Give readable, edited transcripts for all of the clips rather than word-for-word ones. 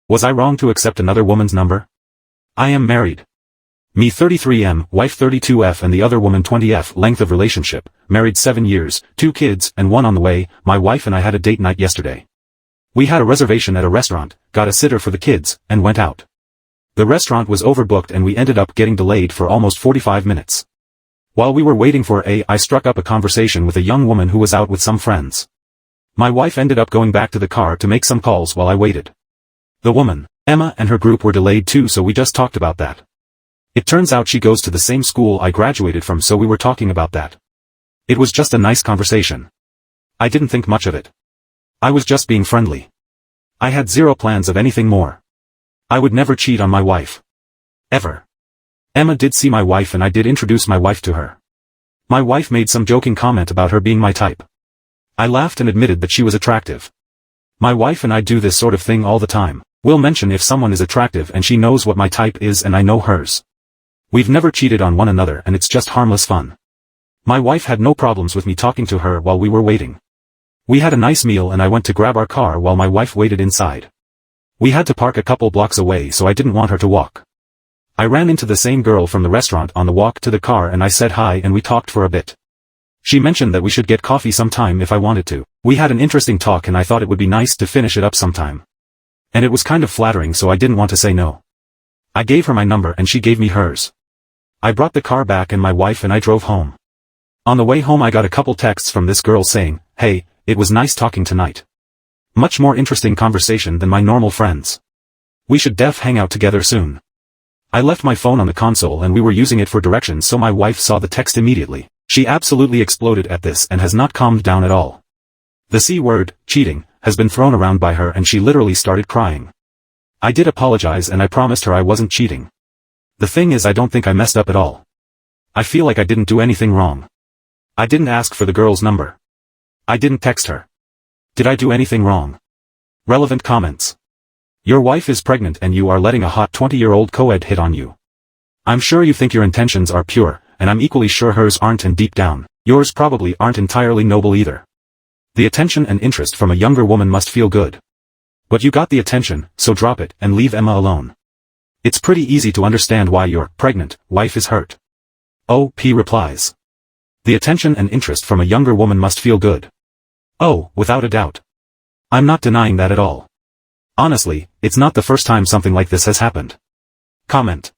Was I wrong to accept another woman's number? I am married. Me 33M, wife 32F and the other woman 20F, length of relationship, married 7 years, 2 kids, and 1 on the way. My wife and I had a date night yesterday. We had a reservation at a restaurant, got a sitter for the kids, and went out. The restaurant was overbooked and we ended up getting delayed for almost 45 minutes. While we were waiting for I struck up a conversation with a young woman who was out with some friends. My wife ended up going back to the car to make some calls while I waited. The woman, Emma, and her group were delayed too, so we just talked about that. It turns out she goes to the same school I graduated from, so we were talking about that. It was just a nice conversation. I didn't think much of it. I was just being friendly. I had zero plans of anything more. I would never cheat on my wife. Ever. Emma did see my wife and I did introduce my wife to her. My wife made some joking comment about her being my type. I laughed and admitted that she was attractive. My wife and I do this sort of thing all the time. We'll mention if someone is attractive and she knows what my type is and I know hers. We've never cheated on one another and it's just harmless fun. My wife had no problems with me talking to her while we were waiting. We had a nice meal and I went to grab our car while my wife waited inside. We had to park a couple blocks away, so I didn't want her to walk. I ran into the same girl from the restaurant on the walk to the car and I said hi and we talked for a bit. She mentioned that we should get coffee sometime if I wanted to. We had an interesting talk and I thought it would be nice to finish it up sometime. And it was kind of flattering, so I didn't want to say no. I gave her my number and she gave me hers. I brought the car back and my wife and I drove home. On the way home I got a couple texts from this girl saying, "Hey, it was nice talking tonight. Much more interesting conversation than my normal friends. We should hang out together soon." I left my phone on the console and we were using it for directions, so my wife saw the text immediately. She absolutely exploded at this and has not calmed down at all. The C word, cheating, has been thrown around by her and she literally started crying. I did apologize and I promised her I wasn't cheating. The thing is, I don't think I messed up at all. I feel like I didn't do anything wrong. I didn't ask for the girl's number. I didn't text her. Did I do anything wrong? Relevant comments. Your wife is pregnant and you are letting a hot 20-year-old co-ed hit on you. I'm sure you think your intentions are pure, and I'm equally sure hers aren't, and deep down, yours probably aren't entirely noble either. The attention and interest from a younger woman must feel good. But you got the attention, so drop it and leave Emma alone. It's pretty easy to understand why your pregnant wife is hurt. OP replies. The attention and interest from a younger woman must feel good. Oh, without a doubt. I'm not denying that at all. Honestly, it's not the first time something like this has happened. Comment.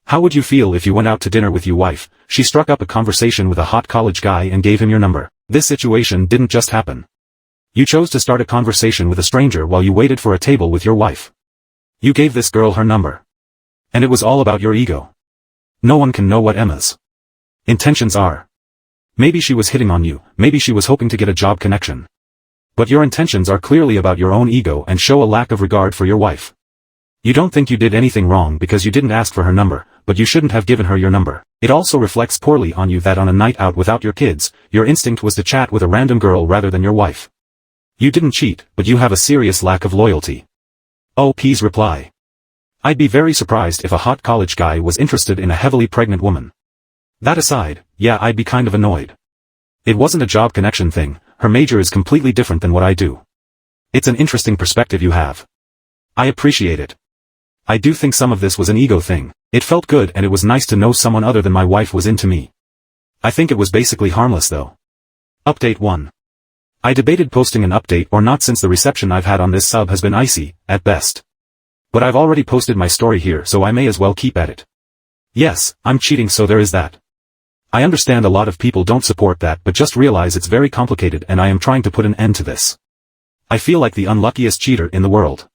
How would you feel if you went out to dinner with your wife, she struck up a conversation with a hot college guy and gave him your number? This situation didn't just happen. You chose to start a conversation with a stranger while you waited for a table with your wife. You gave this girl her number. And it was all about your ego. No one can know what Emma's intentions are. Maybe she was hitting on you, maybe she was hoping to get a job connection. But your intentions are clearly about your own ego and show a lack of regard for your wife. You don't think you did anything wrong because you didn't ask for her number, but you shouldn't have given her your number. It also reflects poorly on you that on a night out without your kids, your instinct was to chat with a random girl rather than your wife. You didn't cheat, but you have a serious lack of loyalty. OP's reply. I'd be very surprised if a hot college guy was interested in a heavily pregnant woman. That aside, yeah, I'd be kind of annoyed. It wasn't a job connection thing, her major is completely different than what I do. It's an interesting perspective you have. I appreciate it. I do think some of this was an ego thing. It felt good and it was nice to know someone other than my wife was into me. I think it was basically harmless though. Update 1. I debated posting an update or not since the reception I've had on this sub has been icy, at best. But I've already posted my story here, so I may as well keep at it. Yes, I'm cheating, so there is that. I understand a lot of people don't support that, but just realize it's very complicated and I am trying to put an end to this. I feel like the unluckiest cheater in the world.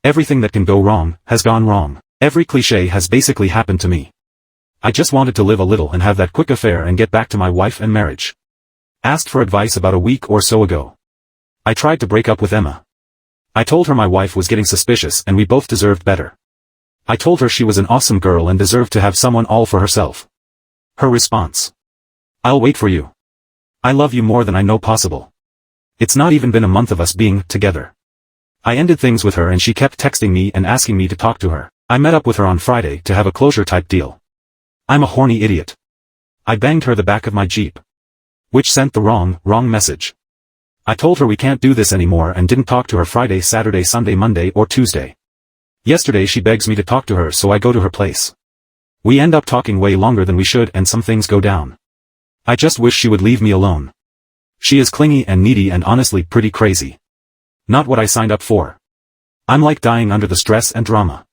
Everything that can go wrong, has gone wrong. Every cliché has basically happened to me. I just wanted to live a little and have that quick affair and get back to my wife and marriage. Asked for advice about a week or so ago. I tried to break up with Emma. I told her my wife was getting suspicious and we both deserved better. I told her she was an awesome girl and deserved to have someone all for herself. Her response. I'll wait for you. I love you more than I know possible. It's not even been a month of us being together. I ended things with her and she kept texting me and asking me to talk to her. I met up with her on Friday to have a closure type deal. I'm a horny idiot. I banged her the back of my Jeep. Which sent the wrong message. I told her we can't do this anymore and didn't talk to her Friday, Saturday, Sunday, Monday or Tuesday. Yesterday she begs me to talk to her, so I go to her place. We end up talking way longer than we should and some things go down. I just wish she would leave me alone. She is clingy and needy and honestly pretty crazy. Not what I signed up for. I'm like dying under the stress and drama.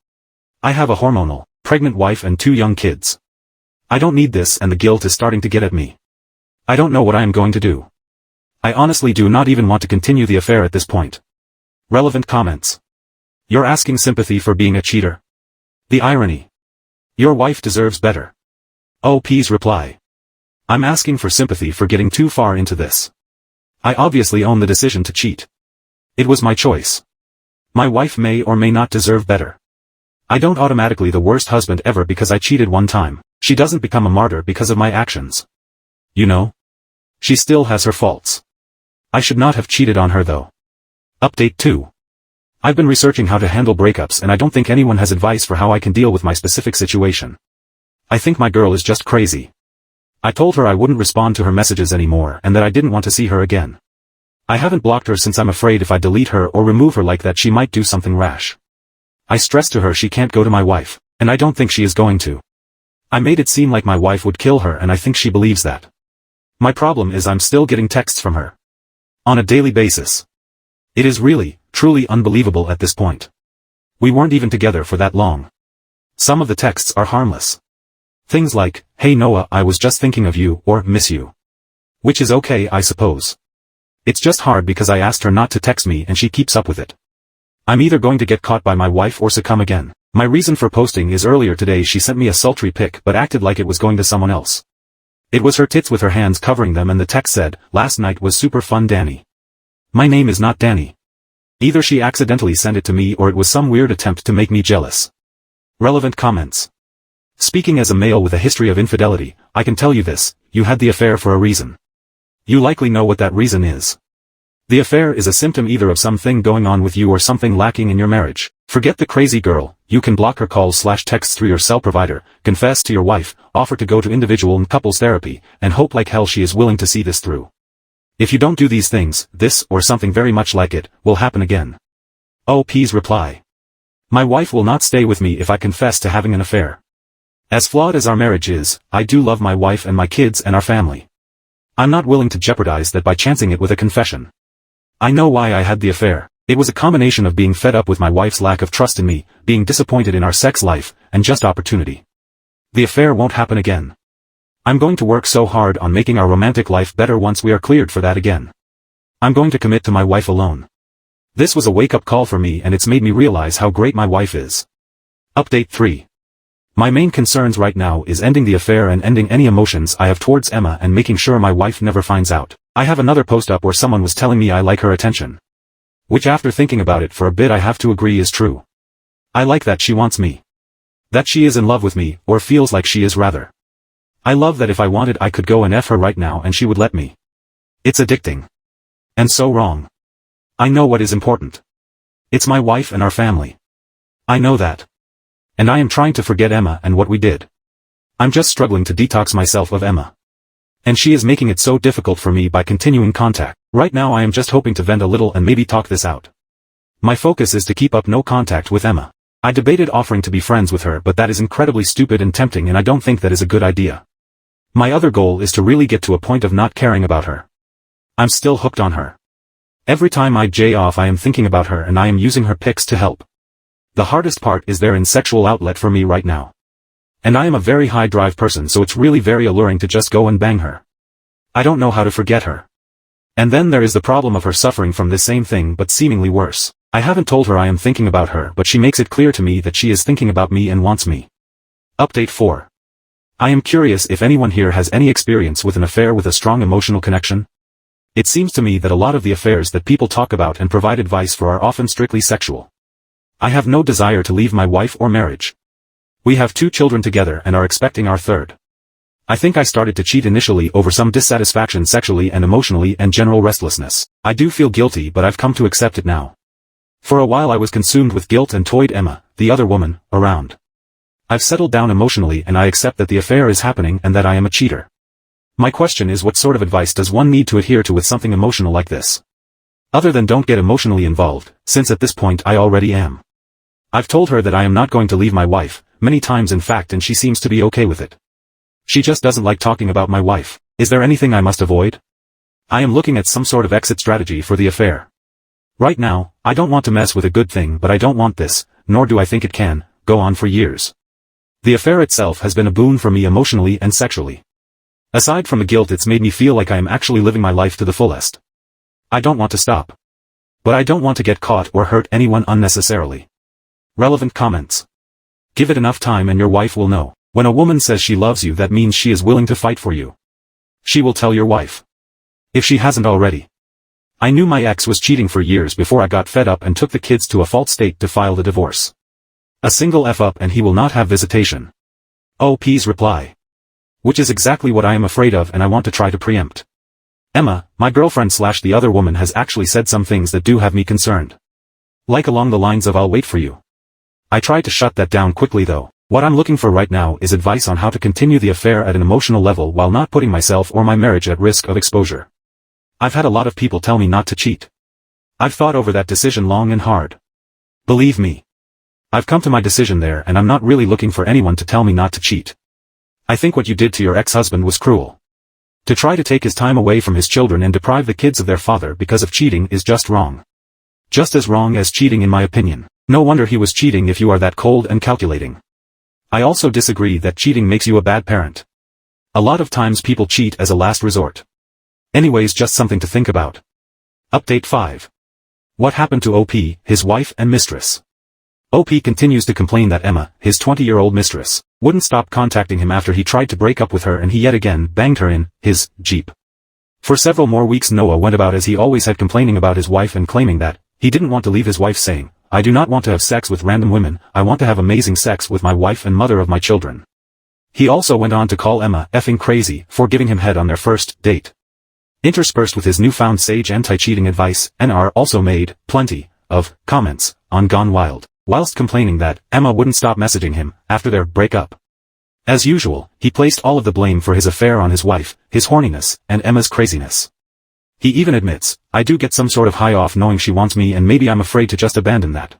I have a hormonal, pregnant wife and 2 young kids. I don't need this and the guilt is starting to get at me. I don't know what I am going to do. I honestly do not even want to continue the affair at this point. Relevant comments. You're asking sympathy for being a cheater? The irony. Your wife deserves better. OP's reply. I'm asking for sympathy for getting too far into this. I obviously own the decision to cheat. It was my choice. My wife may or may not deserve better. I don't automatically the worst husband ever because I cheated one time. She doesn't become a martyr because of my actions. You know? She still has her faults. I should not have cheated on her though. Update 2. I've been researching how to handle breakups and I don't think anyone has advice for how I can deal with my specific situation. I think my girl is just crazy. I told her I wouldn't respond to her messages anymore and that I didn't want to see her again. I haven't blocked her since I'm afraid if I delete her or remove her like that she might do something rash. I stressed to her she can't go to my wife, and I don't think she is going to. I made it seem like my wife would kill her and I think she believes that. My problem is I'm still getting texts from her. On a daily basis. It is really, truly unbelievable at this point. We weren't even together for that long. Some of the texts are harmless. Things like, "Hey Noah, I was just thinking of you," or "Miss you." Which is okay, I suppose. It's just hard because I asked her not to text me and she keeps up with it. I'm either going to get caught by my wife or succumb again. My reason for posting is earlier today she sent me a sultry pic but acted like it was going to someone else. It was her tits with her hands covering them and the text said, "Last night was super fun Danny." My name is not Danny. Either she accidentally sent it to me or it was some weird attempt to make me jealous. Relevant comments. Speaking as a male with a history of infidelity, I can tell you this, you had the affair for a reason. You likely know what that reason is. The affair is a symptom either of something going on with you or something lacking in your marriage. Forget the crazy girl, you can block her calls/texts through your cell provider, confess to your wife, offer to go to individual and couples therapy, and hope like hell she is willing to see this through. If you don't do these things, this, or something very much like it, will happen again. OP's reply. My wife will not stay with me if I confess to having an affair. As flawed as our marriage is, I do love my wife and my kids and our family. I'm not willing to jeopardize that by chancing it with a confession. I know why I had the affair. It was a combination of being fed up with my wife's lack of trust in me, being disappointed in our sex life, and just opportunity. The affair won't happen again. I'm going to work so hard on making our romantic life better once we are cleared for that again. I'm going to commit to my wife alone. This was a wake-up call for me and it's made me realize how great my wife is. Update 3. My main concerns right now is ending the affair and ending any emotions I have towards Emma and making sure my wife never finds out. I have another post up where someone was telling me I like her attention. Which after thinking about it for a bit I have to agree is true. I like that she wants me. That she is in love with me, or feels like she is rather. I love that if I wanted I could go and F her right now and she would let me. It's addicting. And so wrong. I know what is important. It's my wife and our family. I know that. And I am trying to forget Emma and what we did. I'm just struggling to detox myself of Emma. And she is making it so difficult for me by continuing contact. Right now I am just hoping to vent a little and maybe talk this out. My focus is to keep up no contact with Emma. I debated offering to be friends with her but that is incredibly stupid and tempting and I don't think that is a good idea. My other goal is to really get to a point of not caring about her. I'm still hooked on her. Every time I jay off I am thinking about her and I am using her pics to help. The hardest part is their sexual outlet for me right now. And I am a very high drive person so it's really very alluring to just go and bang her. I don't know how to forget her. And then there is the problem of her suffering from this same thing but seemingly worse. I haven't told her I am thinking about her but she makes it clear to me that she is thinking about me and wants me. Update 4. I am curious if anyone here has any experience with an affair with a strong emotional connection. It seems to me that a lot of the affairs that people talk about and provide advice for are often strictly sexual. I have no desire to leave my wife or marriage. We have 2 children together and are expecting our third. I think I started to cheat initially over some dissatisfaction sexually and emotionally and general restlessness. I do feel guilty but I've come to accept it now. For a while I was consumed with guilt and toyed Emma, the other woman, around. I've settled down emotionally and I accept that the affair is happening and that I am a cheater. My question is what sort of advice does one need to adhere to with something emotional like this? Other than don't get emotionally involved, since at this point I already am. I've told her that I am not going to leave my wife, many times in fact, and she seems to be okay with it. She just doesn't like talking about my wife. Is there anything I must avoid? I am looking at some sort of exit strategy for the affair. Right now, I don't want to mess with a good thing, but I don't want this, nor do I think it can, go on for years. The affair itself has been a boon for me emotionally and sexually. Aside from the guilt, it's made me feel like I am actually living my life to the fullest. I don't want to stop. But I don't want to get caught or hurt anyone unnecessarily. Relevant comments. Give it enough time and your wife will know. When a woman says she loves you, that means she is willing to fight for you. She will tell your wife. If she hasn't already. I knew my ex was cheating for years before I got fed up and took the kids to a false state to file the divorce. A single F up and he will not have visitation. OP's reply. Which is exactly what I am afraid of and I want to try to preempt. Emma, my girlfriend / the other woman, has actually said some things that do have me concerned. Like along the lines of I'll wait for you. I tried to shut that down quickly though. What I'm looking for right now is advice on how to continue the affair at an emotional level while not putting myself or my marriage at risk of exposure. I've had a lot of people tell me not to cheat. I've thought over that decision long and hard. Believe me. I've come to my decision there and I'm not really looking for anyone to tell me not to cheat. I think what you did to your ex-husband was cruel. To try to take his time away from his children and deprive the kids of their father because of cheating is just wrong. Just as wrong as cheating in my opinion. No wonder he was cheating if you are that cold and calculating. I also disagree that cheating makes you a bad parent. A lot of times people cheat as a last resort. Anyways, just something to think about. Update 5. What happened to OP, his wife and mistress? OP continues to complain that Emma, his 20-year-old mistress, wouldn't stop contacting him after he tried to break up with her and he yet again banged her in his Jeep. For several more weeks Noah went about as he always had, complaining about his wife and claiming that he didn't want to leave his wife, saying, I do not want to have sex with random women, I want to have amazing sex with my wife and mother of my children. He also went on to call Emma effing crazy for giving him head on their first date. Interspersed with his newfound sage anti-cheating advice, NR also made plenty of comments on Gone Wild, whilst complaining that Emma wouldn't stop messaging him after their breakup. As usual, he placed all of the blame for his affair on his wife, his horniness, and Emma's craziness. He even admits, I do get some sort of high off knowing she wants me and maybe I'm afraid to just abandon that.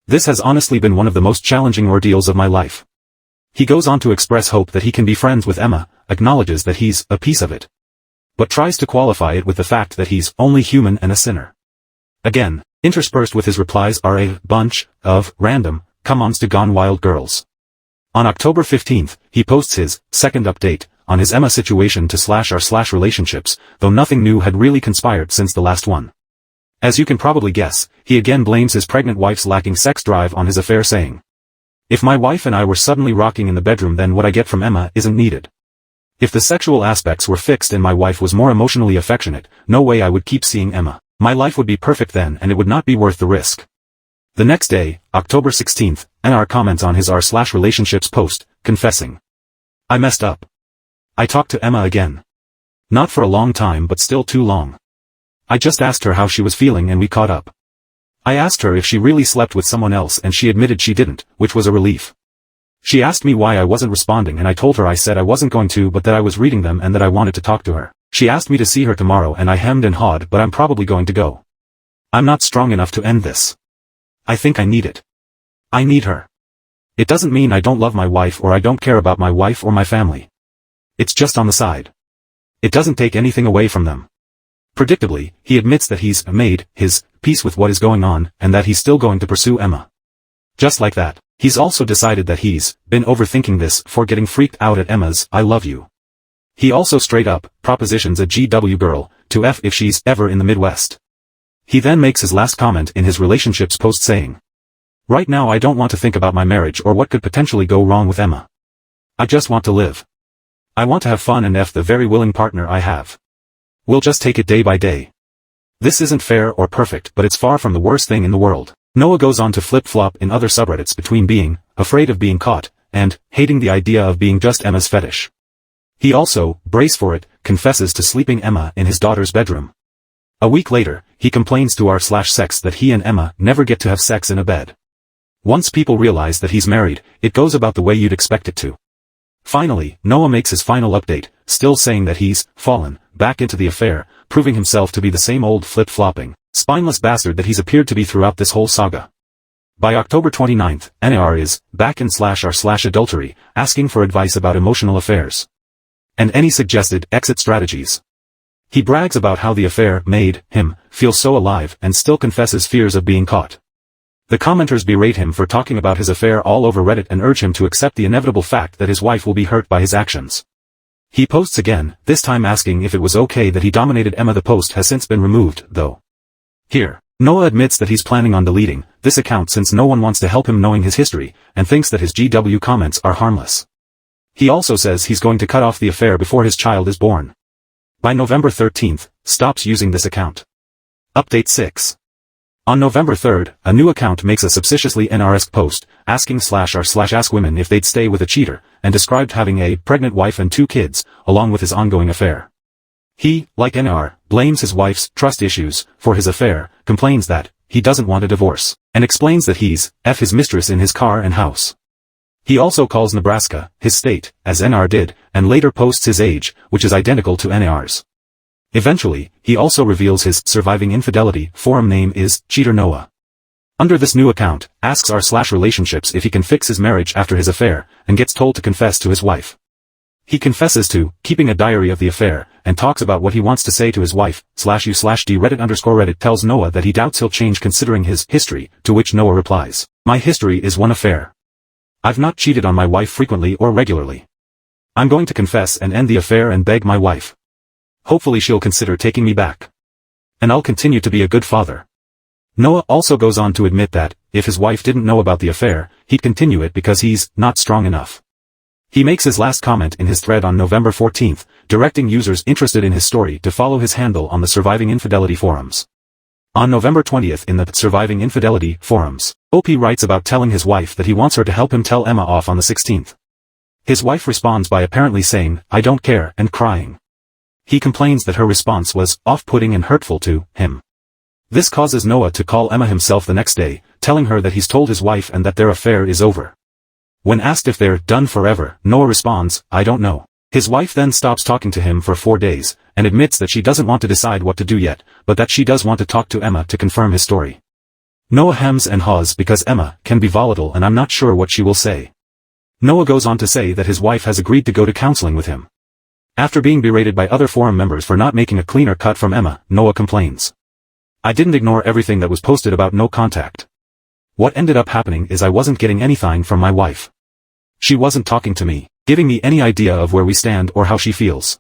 This has honestly been one of the most challenging ordeals of my life. He goes on to express hope that he can be friends with Emma, acknowledges that he's a piece of it, but tries to qualify it with the fact that he's only human and a sinner. Again, interspersed with his replies are a bunch of random come-ons to Gone Wild girls. On October 15th, he posts his second update on his Emma situation to /r/relationships, though nothing new had really conspired since the last one. As you can probably guess, he again blames his pregnant wife's lacking sex drive on his affair, saying, if my wife and I were suddenly rocking in the bedroom, then what I get from Emma isn't needed. If the sexual aspects were fixed and my wife was more emotionally affectionate, no way I would keep seeing Emma. My life would be perfect then and it would not be worth the risk. The next day, October 16th, NR comments on his r/relationships post, confessing, I messed up. I talked to Emma again. Not for a long time but still too long. I just asked her how she was feeling and we caught up. I asked her if she really slept with someone else and she admitted she didn't, which was a relief. She asked me why I wasn't responding and I told her I said I wasn't going to but that I was reading them and that I wanted to talk to her. She asked me to see her tomorrow and I hemmed and hawed, but I'm probably going to go. I'm not strong enough to end this. I think I need it. I need her. It doesn't mean I don't love my wife or I don't care about my wife or my family. It's just on the side. It doesn't take anything away from them. Predictably, he admits that he's made his peace with what is going on and that he's still going to pursue Emma. Just like that, he's also decided that he's been overthinking this for getting freaked out at Emma's I love you. He also straight up propositions a GW girl to F if she's ever in the Midwest. He then makes his last comment in his relationships post saying, right now I don't want to think about my marriage or what could potentially go wrong with Emma. I just want to live. I want to have fun and F the very willing partner I have. We'll just take it day by day. This isn't fair or perfect, but it's far from the worst thing in the world. Noah goes on to flip-flop in other subreddits between being afraid of being caught and hating the idea of being just Emma's fetish. He also, brace for it, confesses to sleeping Emma in his daughter's bedroom. A week later, he complains to r/sex that he and Emma never get to have sex in a bed. Once people realize that he's married, it goes about the way you'd expect it to. Finally, Noah makes his final update, still saying that he's fallen back into the affair, proving himself to be the same old flip-flopping, spineless bastard that he's appeared to be throughout this whole saga. By October 29th, NAR is back in /r/adultery, asking for advice about emotional affairs. And any suggested exit strategies. He brags about how the affair made him feel so alive and still confesses fears of being caught. The commenters berate him for talking about his affair all over Reddit and urge him to accept the inevitable fact that his wife will be hurt by his actions. He posts again, this time asking if it was okay that he dominated Emma. The post has since been removed, though. Here, Noah admits that he's planning on deleting this account since no one wants to help him knowing his history, and thinks that his GW comments are harmless. He also says he's going to cut off the affair before his child is born. By November 13th, stops using this account. Update 6. On November 3rd, a new account makes a suspiciously NR-esque post, asking /r/ask women if they'd stay with a cheater, and described having a pregnant wife and 2 kids, along with his ongoing affair. He, like NR, blames his wife's trust issues for his affair, complains that he doesn't want a divorce, and explains that he's his mistress in his car and house. He also calls Nebraska his state, as NR did, and later posts his age, which is identical to NR's. Eventually, he also reveals his surviving infidelity forum name is Cheater Noah. Under this new account, asks r/relationships if he can fix his marriage after his affair, and gets told to confess to his wife. He confesses to keeping a diary of the affair, and talks about what he wants to say to his wife, /u/d Reddit tells Noah that he doubts he'll change considering his history, to which Noah replies, "My history is one affair. I've not cheated on my wife frequently or regularly. I'm going to confess and end the affair and beg my wife. Hopefully she'll consider taking me back. And I'll continue to be a good father." Noah also goes on to admit that, if his wife didn't know about the affair, he'd continue it because he's not strong enough. He makes his last comment in his thread on November 14th, directing users interested in his story to follow his handle on the Surviving Infidelity forums. On November 20th in the Surviving Infidelity forums, OP writes about telling his wife that he wants her to help him tell Emma off on the 16th. His wife responds by apparently saying, "I don't care," and crying. He complains that her response was off-putting and hurtful to him. This causes Noah to call Emma himself the next day, telling her that he's told his wife and that their affair is over. When asked if they're done forever, Noah responds, "I don't know." His wife then stops talking to him for 4 days, and admits that she doesn't want to decide what to do yet, but that she does want to talk to Emma to confirm his story. Noah hems and haws because Emma can be volatile and I'm not sure what she will say. Noah goes on to say that his wife has agreed to go to counseling with him. After being berated by other forum members for not making a cleaner cut from Emma, Noah complains. "I didn't ignore everything that was posted about no contact. What ended up happening is I wasn't getting anything from my wife. She wasn't talking to me, giving me any idea of where we stand or how she feels.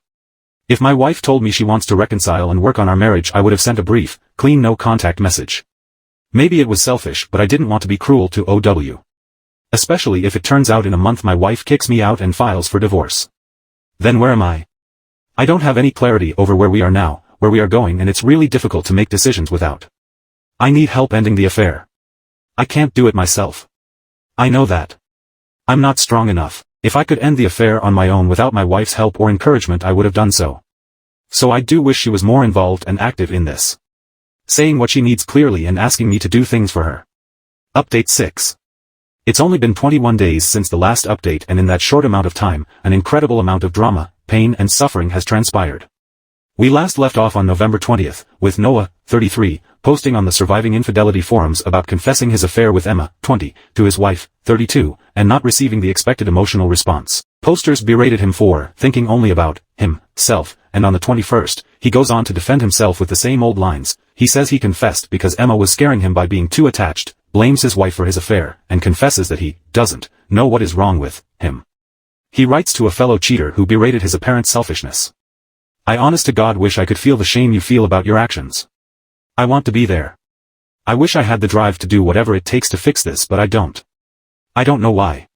If my wife told me she wants to reconcile and work on our marriage, I would have sent a brief, clean no contact message. Maybe it was selfish, but I didn't want to be cruel to OW. Especially if it turns out in a month my wife kicks me out and files for divorce. Then where am I? I don't have any clarity over where we are now, where we are going, and it's really difficult to make decisions without. I need help ending the affair. I can't do it myself. I know that. I'm not strong enough. If I could end the affair on my own without my wife's help or encouragement, I would have done so. So I do wish she was more involved and active in this. Saying what she needs clearly and asking me to do things for her." Update 6. It's only been 21 days since the last update, and in that short amount of time, an incredible amount of drama, pain and suffering has transpired. We last left off on November 20th, with Noah, 33, posting on the Surviving Infidelity forums about confessing his affair with Emma, 20, to his wife, 32, and not receiving the expected emotional response. Posters berated him for thinking only about himself, and on the 21st, he goes on to defend himself with the same old lines. He says he confessed because Emma was scaring him by being too attached, blames his wife for his affair, and confesses that he doesn't know what is wrong with him. He writes to a fellow cheater who berated his apparent selfishness. "I honest to God wish I could feel the shame you feel about your actions. I want to be there. I wish I had the drive to do whatever it takes to fix this, but I don't. I don't know why.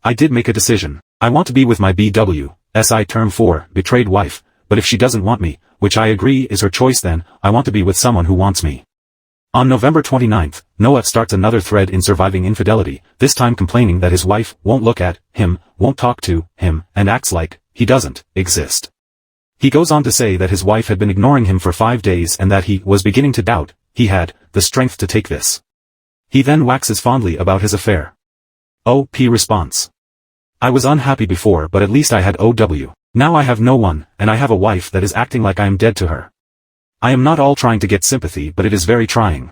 I did make a decision. I want to be with my BWSI term 4 betrayed wife, but if she doesn't want me, which I agree is her choice, then I want to be with someone who wants me." On November 29th, Noah starts another thread in Surviving Infidelity, this time complaining that his wife won't look at him, won't talk to him, and acts like he doesn't exist. He goes on to say that his wife had been ignoring him for 5 days and that he was beginning to doubt he had the strength to take this. He then waxes fondly about his affair. OP response. "I was unhappy before, but at least I had OW. Now I have no one, and I have a wife that is acting like I am dead to her. I am not all trying to get sympathy, but it is very trying.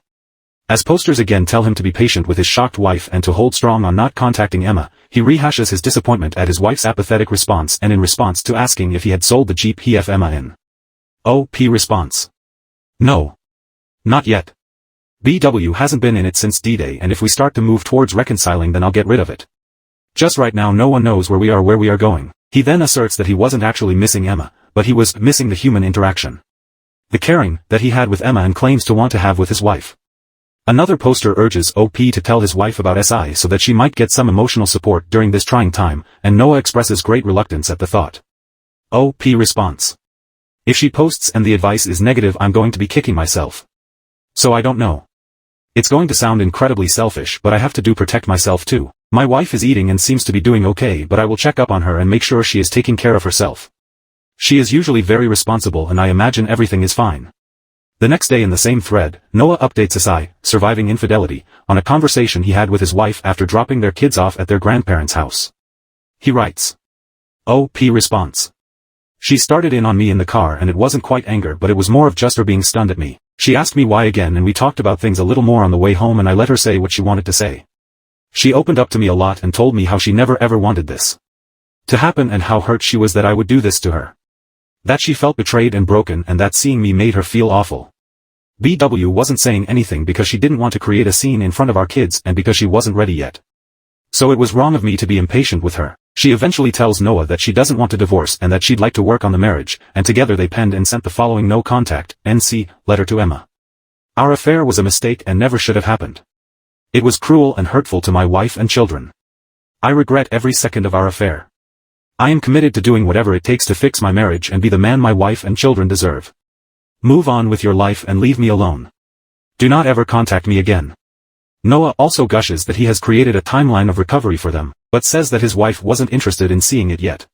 As posters again tell him to be patient with his shocked wife and to hold strong on not contacting Emma, he rehashes his disappointment at his wife's apathetic response and in response to asking if he had sold the Jeep he f Emma in. OP response. No. Not yet. BW hasn't been in it since D-Day, and if we start to move towards reconciling then I'll get rid of it. Just right now no one knows where we are going. He then asserts that he wasn't actually missing Emma, but he was missing the human interaction. The caring that he had with Emma and claims to want to have with his wife. Another poster urges OP to tell his wife about SI so that she might get some emotional support during this trying time, and Noah expresses great reluctance at the thought. OP response. If she posts and the advice is negative I'm going to be kicking myself. So I don't know. It's going to sound incredibly selfish but I have to protect myself too. My wife is eating and seems to be doing okay but I will check up on her and make sure she is taking care of herself. She is usually very responsible and I imagine everything is fine. The next day in the same thread, Noah updates SI, surviving infidelity, on a conversation he had with his wife after dropping their kids off at their grandparents' house. He writes. OP response. She started in on me in the car and it wasn't quite anger but it was more of just her being stunned at me. She asked me why again and we talked about things a little more on the way home and I let her say what she wanted to say. She opened up to me a lot and told me how she never ever wanted this to happen and how hurt she was that I would do this to her. That she felt betrayed and broken and that seeing me made her feel awful. BW wasn't saying anything because she didn't want to create a scene in front of our kids and because she wasn't ready yet. So it was wrong of me to be impatient with her. She eventually tells Noah that she doesn't want a divorce and that she'd like to work on the marriage, and together they penned and sent the following no contact, NC, letter to Emma. Our affair was a mistake and never should have happened. It was cruel and hurtful to my wife and children. I regret every second of our affair. I am committed to doing whatever it takes to fix my marriage and be the man my wife and children deserve. Move on with your life and leave me alone. Do not ever contact me again. Noah also gushes that he has created a timeline of recovery for them, but says that his wife wasn't interested in seeing it yet.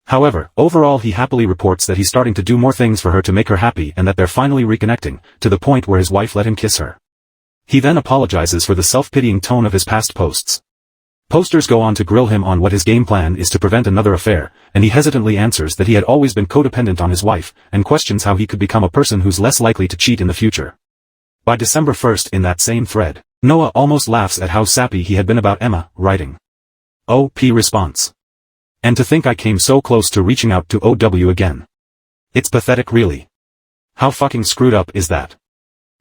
However, overall he happily reports that he's starting to do more things for her to make her happy and that they're finally reconnecting, to the point where his wife let him kiss her. He then apologizes for the self-pitying tone of his past posts. Posters go on to grill him on what his game plan is to prevent another affair, and he hesitantly answers that he had always been codependent on his wife, and questions how he could become a person who's less likely to cheat in the future. By December 1st in that same thread, Noah almost laughs at how sappy he had been about Emma, writing. OP response. And to think I came so close to reaching out to OW again. It's pathetic really. How fucking screwed up is that?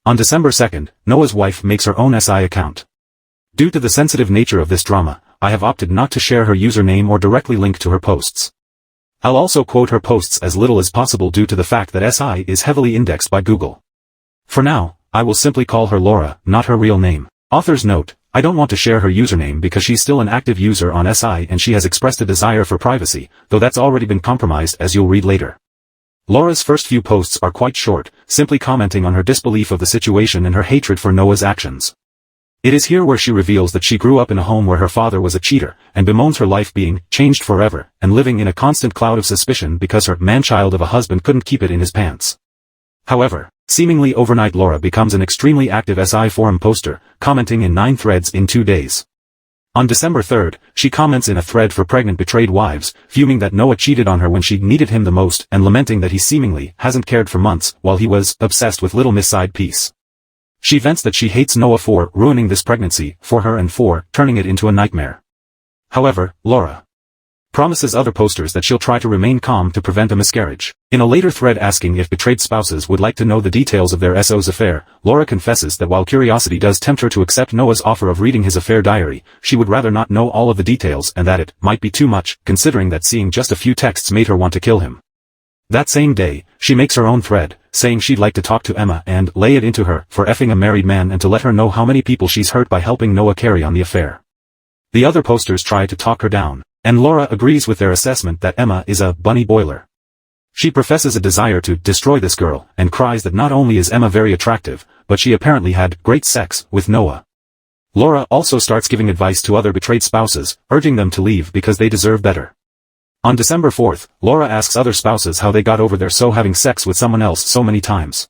On December 2nd, Noah's wife makes her own SI account. Due to the sensitive nature of this drama, I have opted not to share her username or directly link to her posts. I'll also quote her posts as little as possible due to the fact that SI is heavily indexed by Google. For now, I will simply call her Laura, not her real name. Author's note, I don't want to share her username because she's still an active user on SI and she has expressed a desire for privacy, though that's already been compromised as you'll read later. Laura's first few posts are quite short, simply commenting on her disbelief of the situation and her hatred for Noah's actions. It is here where she reveals that she grew up in a home where her father was a cheater, and bemoans her life being changed forever, and living in a constant cloud of suspicion because her man-child of a husband couldn't keep it in his pants. However, seemingly overnight Laura becomes an extremely active SI forum poster, commenting in 9 threads in 2 days. On December 3rd, she comments in a thread for pregnant betrayed wives, fuming that Noah cheated on her when she needed him the most and lamenting that he seemingly hasn't cared for months while he was obsessed with Little Miss Side Piece. She vents that she hates Noah for ruining this pregnancy for her and for turning it into a nightmare. However, Laura promises other posters that she'll try to remain calm to prevent a miscarriage. In a later thread asking if betrayed spouses would like to know the details of their SO's affair, Laura confesses that while curiosity does tempt her to accept Noah's offer of reading his affair diary, she would rather not know all of the details and that it might be too much, considering that seeing just a few texts made her want to kill him. That same day, she makes her own thread, saying she'd like to talk to Emma and lay it into her for effing a married man and to let her know how many people she's hurt by helping Noah carry on the affair. The other posters try to talk her down, and Laura agrees with their assessment that Emma is a bunny boiler. She professes a desire to destroy this girl and cries that not only is Emma very attractive, but she apparently had great sex with Noah. Laura also starts giving advice to other betrayed spouses, urging them to leave because they deserve better. On December 4th, Laura asks other spouses how they got over their having sex with someone else so many times.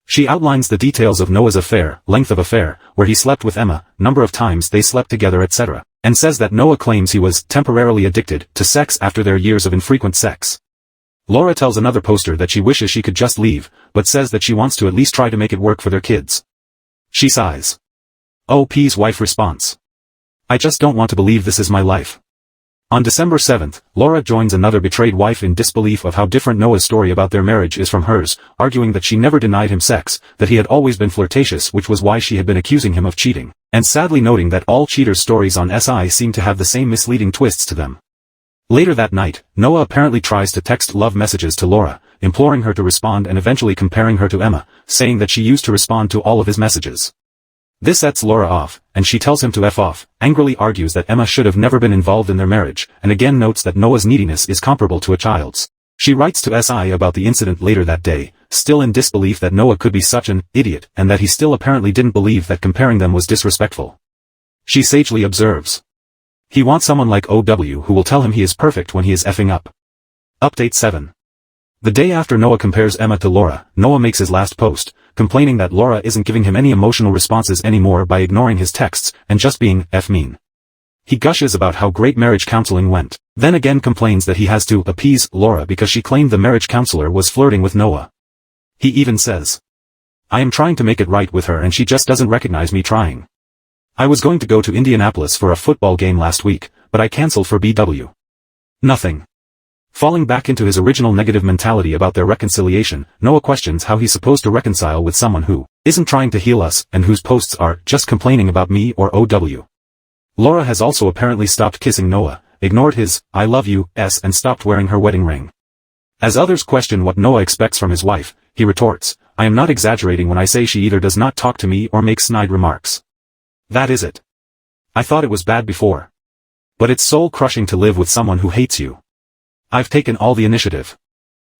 She outlines the details of Noah's affair, length of affair, where he slept with Emma, number of times they slept together etc., and says that Noah claims he was temporarily addicted to sex after their years of infrequent sex. Laura tells another poster that she wishes she could just leave, but says that she wants to at least try to make it work for their kids. She sighs. OP's wife response. I just don't want to believe this is my life. On December 7th, Laura joins another betrayed wife in disbelief of how different Noah's story about their marriage is from hers, arguing that she never denied him sex, that he had always been flirtatious, which was why she had been accusing him of cheating, and sadly noting that all cheaters' stories on SI seem to have the same misleading twists to them. Later that night, Noah apparently tries to text love messages to Laura, imploring her to respond and eventually comparing her to Emma, saying that she used to respond to all of his messages. This sets Laura off, and she tells him to F off, angrily argues that Emma should have never been involved in their marriage, and again notes that Noah's neediness is comparable to a child's. She writes to SI about the incident later that day, still in disbelief that Noah could be such an idiot and that he still apparently didn't believe that comparing them was disrespectful. She sagely observes. He wants someone like OW who will tell him he is perfect when he is effing up. Update 7. The day after Noah compares Emma to Laura, Noah makes his last post, complaining that Laura isn't giving him any emotional responses anymore by ignoring his texts and just being mean. He gushes about how great marriage counseling went, then again complains that he has to appease Laura because she claimed the marriage counselor was flirting with Noah. He even says, I am trying to make it right with her and she just doesn't recognize me trying. I was going to go to Indianapolis for a football game last week, but I canceled for BW. Nothing. Falling back into his original negative mentality about their reconciliation, Noah questions how he's supposed to reconcile with someone who isn't trying to heal us and whose posts are just complaining about me or OW. Laura has also apparently stopped kissing Noah, ignored his I love you and stopped wearing her wedding ring. As others question what Noah expects from his wife, he retorts, I am not exaggerating when I say she either does not talk to me or makes snide remarks. That is it. I thought it was bad before. But it's soul-crushing to live with someone who hates you. I've taken all the initiative.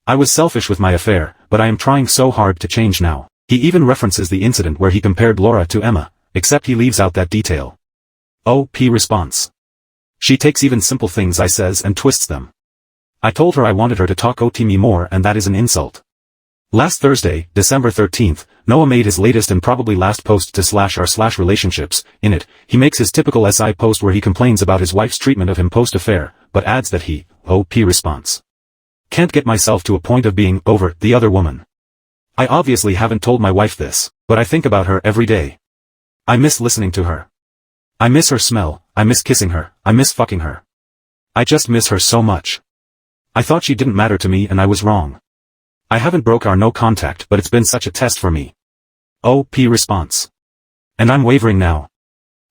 I was selfish with my affair, but I am trying so hard to change now. He even references the incident where he compared Laura to Emma, except he leaves out that detail. OP response. She takes even simple things I says and twists them. I told her I wanted her to talk OT me more and that is an insult. Last Thursday, December 13th, Noah made his latest and probably last post to /r/relationships. In it, he makes his typical SI post where he complains about his wife's treatment of him post-affair, but adds that he, OP response. Can't get myself to a point of being over the other woman. I obviously haven't told my wife this, but I think about her every day. I miss listening to her. I miss her smell, I miss kissing her, I miss fucking her. I just miss her so much. I thought she didn't matter to me and I was wrong. I haven't broke our no contact but it's been such a test for me. OP response. And I'm wavering now.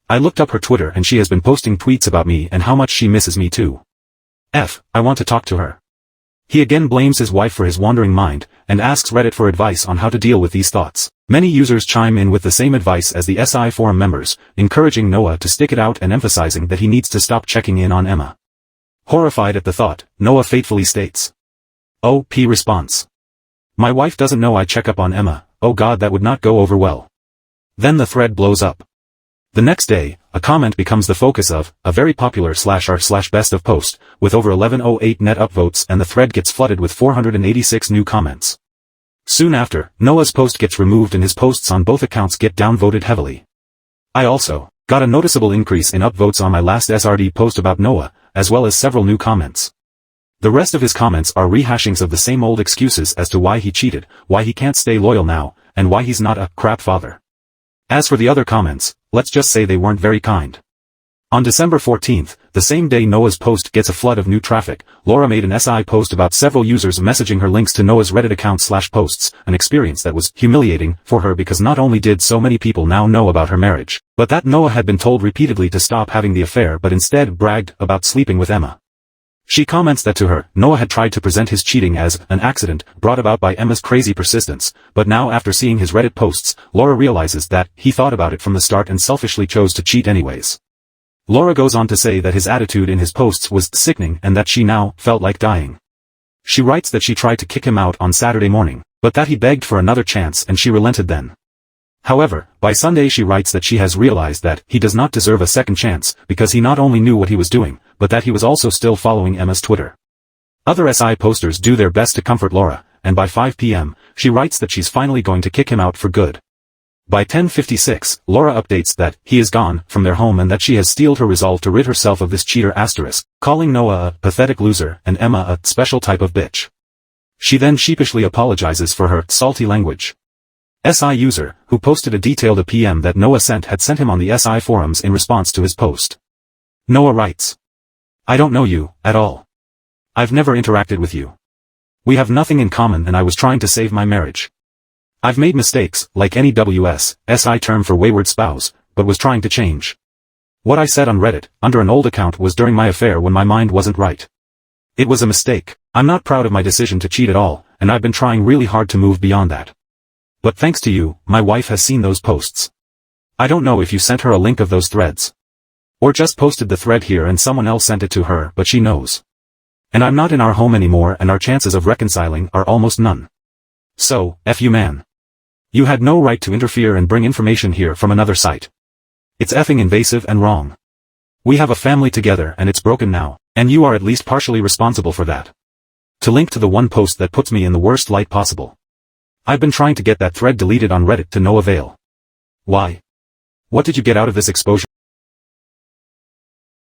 I looked up her Twitter and she has been posting tweets about me and how much she misses me too. I want to talk to her. He again blames his wife for his wandering mind, and asks Reddit for advice on how to deal with these thoughts. Many users chime in with the same advice as the SI forum members, encouraging Noah to stick it out and emphasizing that he needs to stop checking in on Emma. Horrified at the thought, Noah fatefully states. OP response. My wife doesn't know I check up on Emma, oh god that would not go over well. Then the thread blows up. The next day, a comment becomes the focus of a very popular /r/best of post, with over 1108 net upvotes and the thread gets flooded with 486 new comments. Soon after, Noah's post gets removed and his posts on both accounts get downvoted heavily. I also got a noticeable increase in upvotes on my last SRD post about Noah, as well as several new comments. The rest of his comments are rehashings of the same old excuses as to why he cheated, why he can't stay loyal now, and why he's not a crap father. As for the other comments, let's just say they weren't very kind. On December 14th, the same day Noah's post gets a flood of new traffic, Laura made an SI post about several users messaging her links to Noah's Reddit account /posts, an experience that was humiliating for her because not only did so many people now know about her marriage, but that Noah had been told repeatedly to stop having the affair but instead bragged about sleeping with Emma. She comments that to her, Noah had tried to present his cheating as an accident brought about by Emma's crazy persistence, but now after seeing his Reddit posts, Laura realizes that he thought about it from the start and selfishly chose to cheat anyways. Laura goes on to say that his attitude in his posts was sickening and that she now felt like dying. She writes that she tried to kick him out on Saturday morning, but that he begged for another chance and she relented then. However, by Sunday she writes that she has realized that he does not deserve a second chance because he not only knew what he was doing, but that he was also still following Emma's Twitter. Other SI posters do their best to comfort Laura, and by 5 p.m., she writes that she's finally going to kick him out for good. By 10:56, Laura updates that he is gone from their home and that she has steeled her resolve to rid herself of this cheater *, calling Noah a pathetic loser and Emma a special type of bitch. She then sheepishly apologizes for her salty language. SI user, who posted a detailed PM that Noah had sent him on the SI forums in response to his post. Noah writes, I don't know you, at all. I've never interacted with you. We have nothing in common and I was trying to save my marriage. I've made mistakes, like any SI term for wayward spouse, but was trying to change. What I said on Reddit, under an old account was during my affair when my mind wasn't right. It was a mistake. I'm not proud of my decision to cheat at all, and I've been trying really hard to move beyond that. But thanks to you, my wife has seen those posts. I don't know if you sent her a link of those threads. Or just posted the thread here and someone else sent it to her, but she knows. And I'm not in our home anymore and our chances of reconciling are almost none. So, F you man. You had no right to interfere and bring information here from another site. It's effing invasive and wrong. We have a family together and it's broken now, and you are at least partially responsible for that. To link to the one post that puts me in the worst light possible. I've been trying to get that thread deleted on Reddit to no avail. Why? What did you get out of this exposure?